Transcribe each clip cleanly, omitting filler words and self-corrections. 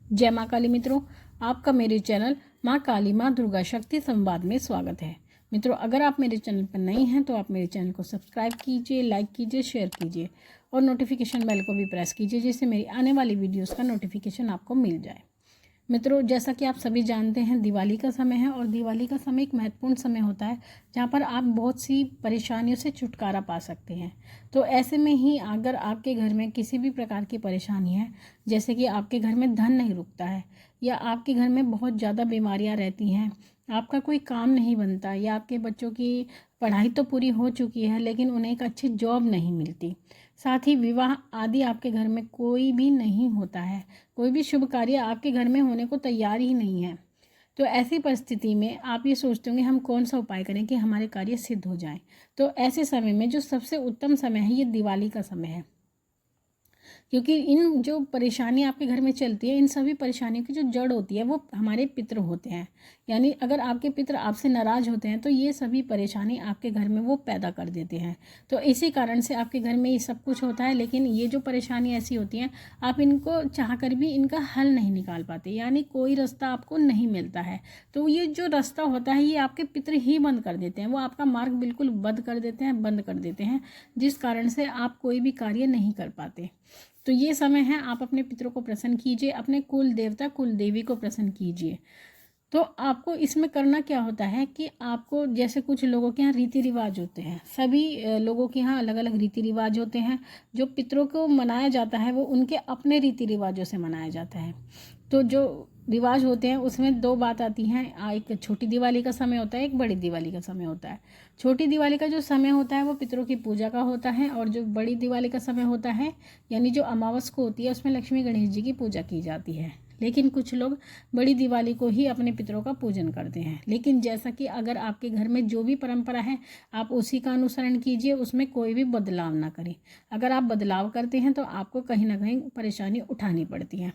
जय माँ काली मित्रों, आपका मेरे चैनल माँ काली माँ दुर्गा शक्ति संवाद में स्वागत है। मित्रों, अगर आप मेरे चैनल पर नए हैं तो आप मेरे चैनल को सब्सक्राइब कीजिए, लाइक कीजिए, शेयर कीजिए और नोटिफिकेशन बेल को भी प्रेस कीजिए जिससे मेरी आने वाली वीडियोस का नोटिफिकेशन आपको मिल जाए। मित्रों, जैसा कि आप सभी जानते हैं, दिवाली का समय है और दिवाली का समय एक महत्वपूर्ण समय होता है जहाँ पर आप बहुत सी परेशानियों से छुटकारा पा सकते हैं। तो ऐसे में ही अगर आपके घर में किसी भी प्रकार की परेशानी है, जैसे कि आपके घर में धन नहीं रुकता है या आपके घर में बहुत ज़्यादा बीमारियाँ रहती हैं, आपका कोई काम नहीं बनता या आपके बच्चों की पढ़ाई तो पूरी हो चुकी है लेकिन उन्हें एक अच्छी जॉब नहीं मिलती, साथ ही विवाह आदि आपके घर में कोई भी नहीं होता है, कोई भी शुभ कार्य आपके घर में होने को तैयार ही नहीं है, तो ऐसी परिस्थिति में आप ये सोचते होंगे हम कौन सा उपाय करें कि हमारे कार्य सिद्ध हो जाएं। तो ऐसे समय में जो सबसे उत्तम समय है ये दिवाली का समय है, क्योंकि इन जो परेशानी आपके घर में चलती है, इन सभी परेशानियों की जो जड़ होती है वो हमारे पितृ होते हैं। यानी अगर आपके पितृ आपसे नाराज़ होते हैं तो ये सभी परेशानी आपके घर में वो पैदा कर देते हैं। तो इसी कारण से आपके घर में ये सब कुछ होता है, लेकिन ये जो परेशानी ऐसी होती हैं आप इनको चाह कर भी इनका हल नहीं निकाल पाते, यानी कोई रास्ता आपको नहीं मिलता है। तो ये जो रास्ता होता है ये आपके पितृ ही बंद कर देते हैं, वो आपका मार्ग बिल्कुल बंद कर देते हैं, जिस कारण से आप कोई भी कार्य नहीं कर पाते। तो ये समय है, आप अपने पितरों को प्रसन्न कीजिए, अपने कुल देवता कुल देवी को प्रसन्न कीजिए। तो आपको इसमें करना क्या होता है कि आपको, जैसे कुछ लोगों के यहाँ रीति रिवाज होते हैं, सभी लोगों के यहाँ अलग अलग रीति रिवाज होते हैं। जो पितरों को मनाया जाता है वो उनके अपने रीति रिवाजों से मनाया जाता है। तो जो रिवाज होते हैं उसमें दो बात आती हैं, एक छोटी दिवाली का समय होता है, एक बड़ी दिवाली का समय होता है। छोटी दिवाली का जो समय होता है वो पितरों की पूजा का होता है, और जो बड़ी दिवाली का समय होता है यानी जो अमावस को होती है उसमें लक्ष्मी गणेश जी की पूजा की जाती है। लेकिन कुछ लोग बड़ी दिवाली को ही अपने पितरों का पूजन करते हैं। लेकिन जैसा कि अगर आपके घर में जो भी परंपरा है आप उसी का अनुसरण कीजिए, उसमें कोई भी बदलाव ना करें। अगर आप बदलाव करते हैं तो आपको कहीं ना कहीं परेशानी उठानी पड़ती है।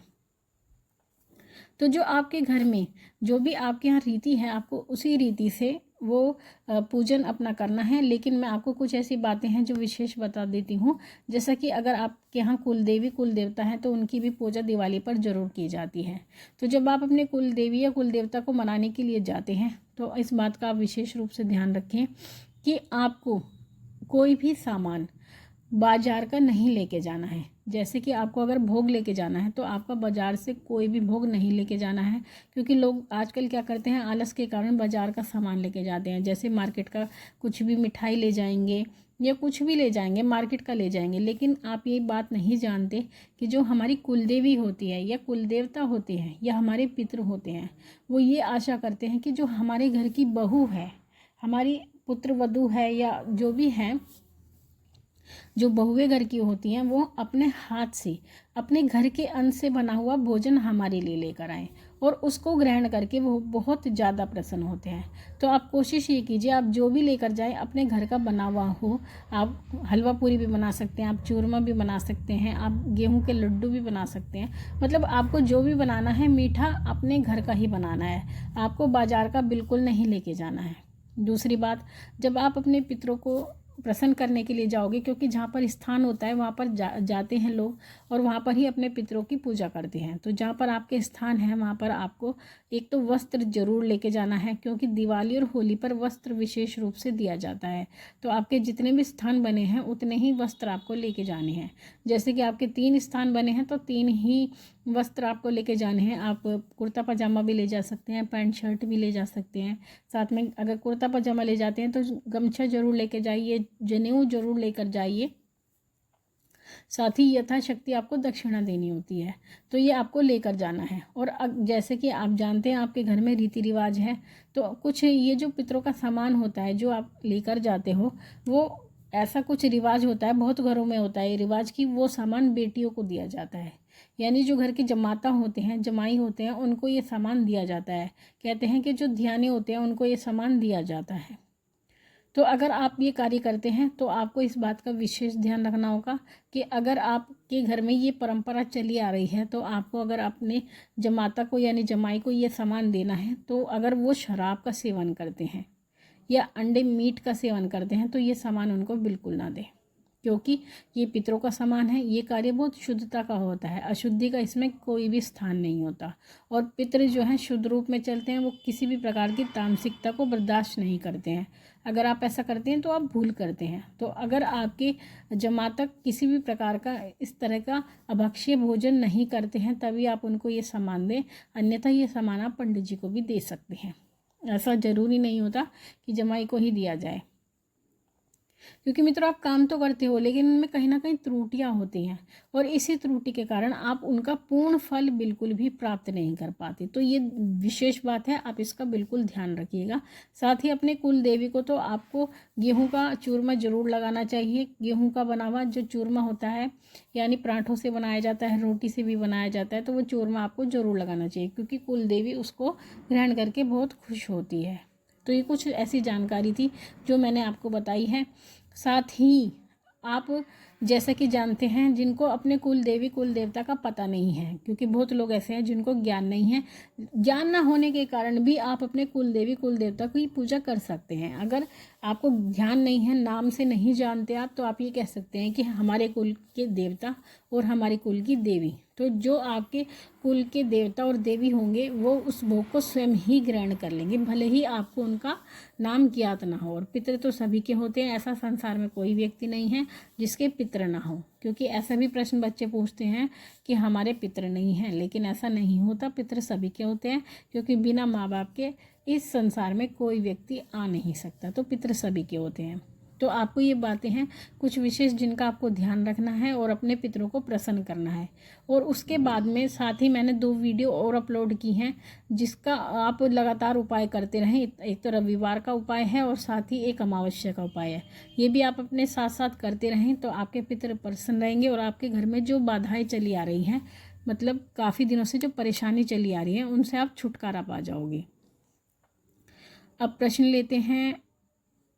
तो जो आपके घर में जो भी आपके यहाँ रीति है आपको उसी रीति से वो पूजन अपना करना है। लेकिन मैं आपको कुछ ऐसी बातें हैं जो विशेष बता देती हूँ, जैसा कि अगर आपके यहाँ कुल देवी कुल देवता है तो उनकी भी पूजा दिवाली पर जरूर की जाती है। तो जब आप अपने कुल देवी या कुल देवता को मनाने के लिए जाते हैं तो इस बात का आप विशेष रूप से ध्यान रखें कि आपको कोई भी सामान बाजार का नहीं लेके जाना है। जैसे कि आपको अगर भोग लेके जाना है तो आपका बाजार से कोई भी भोग नहीं लेके जाना है, क्योंकि लोग आजकल क्या करते हैं, आलस के कारण बाजार का सामान लेके जाते हैं। जैसे मार्केट का कुछ भी मिठाई ले जाएंगे या कुछ भी ले जाएंगे, मार्केट का ले जाएंगे, लेकिन आप ये बात नहीं जानते कि जो हमारी कुलदेवी होती है या कुलदेवता होते हैं या हमारे पितृ होते हैं, वो ये आशा करते हैं कि जो हमारे घर की बहू है, हमारी पुत्र वधू है या जो भी है, जो बहुएं घर की होती हैं, वो अपने हाथ से अपने घर के अन्न से बना हुआ भोजन हमारे लिए लेकर आएँ और उसको ग्रहण करके वो बहुत ज़्यादा प्रसन्न होते हैं। तो आप कोशिश ये कीजिए, आप जो भी लेकर जाएं अपने घर का बना हुआ हो। आप हलवा पूरी भी बना सकते हैं, आप चूरमा भी बना सकते हैं, आप गेहूं के लड्डू भी बना सकते हैं। मतलब आपको जो भी बनाना है मीठा अपने घर का ही बनाना है, आपको बाजार का बिल्कुल नहीं लेके जाना है। दूसरी बात, जब आप अपने पितरों को प्रसन्न करने के लिए जाओगे, क्योंकि जहाँ पर स्थान होता है वहाँ पर जाते हैं लोग और वहाँ पर ही अपने पितरों की पूजा करते हैं। तो जहाँ पर आपके स्थान है वहाँ पर आपको एक तो वस्त्र जरूर लेके जाना है, क्योंकि दिवाली और होली पर वस्त्र विशेष रूप से दिया जाता है। तो आपके जितने भी स्थान बने हैं उतने ही वस्त्र आपको लेके जाने हैं। जैसे कि आपके 3 स्थान बने हैं तो 3 ही वस्त्र आपको लेके जाने हैं। आप कुर्ता पजामा भी ले जा सकते हैं, पैंट शर्ट भी ले जा सकते हैं। साथ में अगर कुर्ता पजामा ले जाते हैं तो गमछा जरूर लेके जाइए, जनेऊ जरूर लेकर जाइए। साथ ही यथाशक्ति आपको दक्षिणा देनी होती है, तो ये आपको लेकर जाना है। और जैसे कि आप जानते हैं आपके घर में रीति रिवाज है, तो कुछ ये जो पितरों का सामान होता है जो आप लेकर जाते हो, वो ऐसा कुछ रिवाज होता है, बहुत घरों में होता है ये रिवाज कि वो सामान बेटियों को दिया जाता है। यानी जो घर के जमाता होते हैं, जमाई होते हैं, उनको ये सामान दिया जाता है। कहते हैं कि जो ध्यानी होते हैं उनको ये सामान दिया जाता है। तो अगर आप ये कार्य करते हैं तो आपको इस बात का विशेष ध्यान रखना होगा कि अगर आपके घर में ये परंपरा चली आ रही है तो आपको अगर अपने जमाता को यानी जमाई को ये सामान देना है, तो अगर वो शराब का सेवन करते हैं या अंडे मीट का सेवन करते हैं तो ये सामान उनको बिल्कुल ना दें। क्योंकि ये पितरों का सामान है। ये कार्य बहुत शुद्धता का होता है, अशुद्धि का इसमें कोई भी स्थान नहीं होता। और पितृ जो हैं शुद्ध रूप में चलते हैं, वो किसी भी प्रकार की तामसिकता को बर्दाश्त नहीं करते हैं। अगर आप ऐसा करते हैं तो आप भूल करते हैं। तो अगर आपके जमातक किसी भी प्रकार का इस तरह का अभक्ष्य भोजन नहीं करते हैं तभी आप उनको ये सामान दें, अन्यथा ये सामान आप पंडित जी को भी दे सकते हैं। ऐसा ज़रूरी नहीं होता कि जमाई को ही दिया जाए, क्योंकि मित्रों आप काम तो करते हो लेकिन उनमें कहीं ना कहीं त्रुटियां होती हैं और इसी त्रुटि के कारण आप उनका पूर्ण फल बिल्कुल भी प्राप्त नहीं कर पाते। तो ये विशेष बात है, आप इसका बिल्कुल ध्यान रखिएगा। साथ ही अपने कुल देवी को तो आपको गेहूं का चूरमा जरूर लगाना चाहिए। गेहूं का बना हुआ जो चूरमा होता है, यानी पराठों से बनाया जाता है, रोटी से भी बनाया जाता है, तो वो चूरमा आपको जरूर लगाना चाहिए, क्योंकि कुल देवी उसको ग्रहण करके बहुत खुश होती है। तो ये कुछ ऐसी जानकारी थी जो मैंने आपको बताई है। साथ ही आप जैसा कि जानते हैं जिनको अपने कुल देवी कुल देवता का पता नहीं है, क्योंकि बहुत लोग ऐसे हैं जिनको ज्ञान नहीं है, ज्ञान ना होने के कारण भी आप अपने कुल देवी कुल देवता की पूजा कर सकते हैं। अगर आपको ध्यान नहीं है, नाम से नहीं जानते आप, तो आप ये कह सकते हैं कि हमारे कुल के देवता और हमारे कुल की देवी। तो जो आपके कुल के देवता और देवी होंगे वो उस भोग को स्वयं ही ग्रहण कर लेंगे, भले ही आपको उनका नाम ज्ञात ना हो। और पितृ तो सभी के होते हैं, ऐसा संसार में कोई व्यक्ति नहीं है जिसके पितृ ना हो, क्योंकि ऐसा भी प्रश्न बच्चे पूछते हैं कि हमारे पितृ नहीं हैं, लेकिन ऐसा नहीं होता, पितृ सभी के होते हैं, क्योंकि बिना माँ बाप के इस संसार में कोई व्यक्ति आ नहीं सकता। तो पितृ सभी के होते हैं। तो आपको ये बातें हैं कुछ विशेष जिनका आपको ध्यान रखना है और अपने पितरों को प्रसन्न करना है। और उसके बाद में साथ ही मैंने 2 वीडियो और अपलोड की हैं जिसका आप लगातार उपाय करते रहें। एक तो रविवार का उपाय है और साथ ही एक अमावस्या का उपाय है। ये भी आप अपने साथ साथ करते रहें तो आपके पितर प्रसन्न रहेंगे और आपके घर में जो बाधाएं चली आ रही हैं, मतलब काफ़ी दिनों से जो परेशानी चली आ रही है, उनसे आप छुटकारा पा जाओगे। अब प्रश्न लेते हैं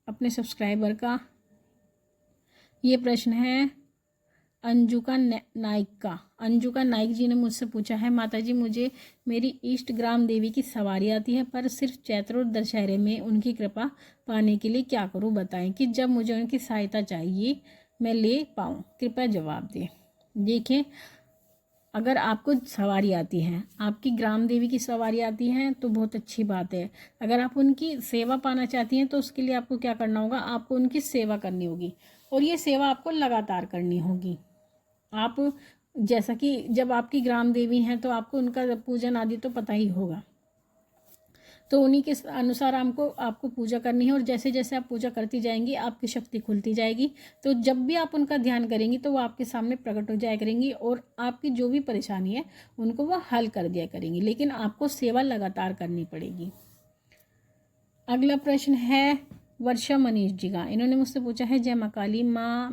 अपने सब्सक्राइबर का। ये प्रश्न है अंजुका नाइक का। अंजुका नाइक जी ने मुझसे पूछा है, माताजी मुझे मेरी इष्ट ग्राम देवी की सवारी आती है पर सिर्फ चैत्र और दशहरे में उनकी कृपा पाने के लिए क्या करूं, बताएं कि जब मुझे उनकी सहायता चाहिए मैं ले पाऊं, कृपया जवाब दें। देखिए, अगर आपको सवारी आती है, आपकी ग्राम देवी की सवारी आती है तो बहुत अच्छी बात है। अगर आप उनकी सेवा पाना चाहती हैं तो उसके लिए आपको क्या करना होगा, आपको उनकी सेवा करनी होगी और ये सेवा आपको लगातार करनी होगी। आप जैसा कि जब आपकी ग्राम देवी हैं तो आपको उनका पूजन आदि तो पता ही होगा, तो उन्हीं के अनुसार आपको पूजा करनी है। और जैसे जैसे आप पूजा करती जाएंगी आपकी शक्ति खुलती जाएगी। तो जब भी आप उनका ध्यान करेंगी तो वो आपके सामने प्रकट हो जाया करेंगी और आपकी जो भी परेशानी है उनको वो हल कर दिया करेंगी, लेकिन आपको सेवा लगातार करनी पड़ेगी। अगला प्रश्न है वर्षा मनीष जी का। इन्होंने मुझसे पूछा है, जय माँ काली माँ,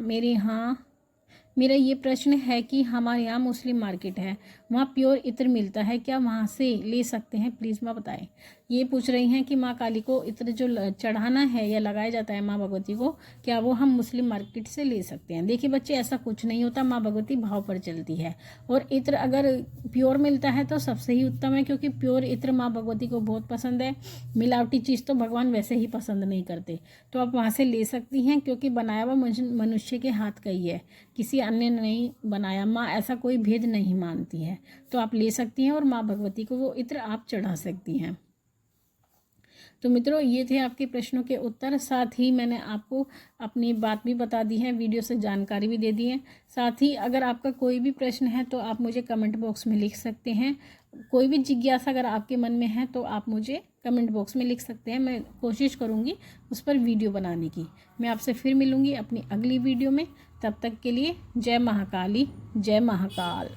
मेरा ये प्रश्न है कि हमारे यहाँ मुस्लिम मार्केट है, वहाँ प्योर इत्र मिलता है, क्या वहाँ से ले सकते हैं, प्लीज़ माँ बताएं। ये पूछ रही हैं कि माँ काली को इत्र जो चढ़ाना है या लगाया जाता है माँ भगवती को, क्या वो हम मुस्लिम मार्केट से ले सकते हैं। देखिए बच्चे, ऐसा कुछ नहीं होता, माँ भगवती भाव पर चलती है और इत्र अगर प्योर मिलता है तो सबसे ही उत्तम है, क्योंकि प्योर इत्र माँ भगवती को बहुत पसंद है। मिलावटी चीज़ तो भगवान वैसे ही पसंद नहीं करते, तो आप वहाँ से ले सकती हैं, क्योंकि बनाया हुआ मनुष्य के हाथ का ही है, किसी अन्य ने नहीं बनाया। माँ ऐसा कोई भेद नहीं मानती है, तो आप ले सकती हैं और माँ भगवती को वो इत्र आप चढ़ा सकती हैं। तो मित्रों, ये थे आपके प्रश्नों के उत्तर। साथ ही मैंने आपको अपनी बात भी बता दी है, वीडियो से जानकारी भी दे दी है। साथ ही अगर आपका कोई भी प्रश्न है तो आप मुझे कमेंट बॉक्स में लिख सकते हैं। कोई भी जिज्ञासा अगर आपके मन में है तो आप मुझे कमेंट बॉक्स में लिख सकते हैं, मैं कोशिश करूँगी उस पर वीडियो बनाने की। मैं आपसे फिर मिलूँगी अपनी अगली वीडियो में, तब तक के लिए जय महाकाली, जय महाकाल।